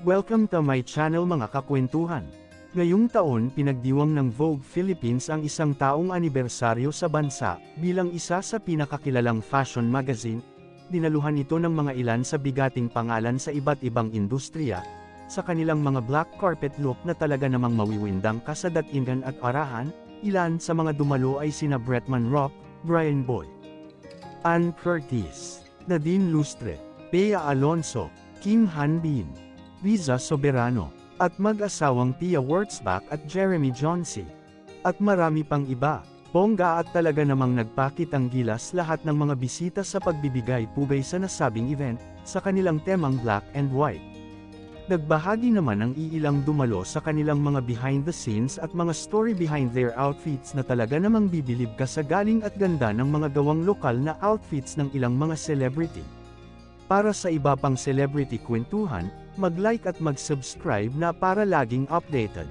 Welcome to my channel mga kakwentuhan. Ngayong taon pinagdiwang ng Vogue Philippines ang isang taong anibersaryo sa bansa, bilang isa sa pinakakilalang fashion magazine. Dinaluhan ito ng mga ilan sa bigating pangalan sa iba't ibang industriya, sa kanilang mga black carpet look na talaga namang mawiwindang ka sa datingan at arahan. Ilan sa mga dumalo ay sina Bretman Rock, Brian Boy, Ann Curtis, Nadine Lustre, Bea Alonso, Kim Han-bin, Riza Soberano, at mag-asawang Pia Wurtzbach at Jeremy Jonsson. At marami pang iba. Bongga at talaga namang nagpakitang gilas lahat ng mga bisita sa pagbibigay pugay sa nasabing event, sa kanilang temang black and white. Nagbahagi naman ang iilang dumalo sa kanilang mga behind the scenes at mga story behind their outfits na talaga namang bibilib ka sa galing at ganda ng mga gawang lokal na outfits ng ilang mga celebrity. Para sa iba pang celebrity kwentuhan, mag-like at mag-subscribe na para laging updated.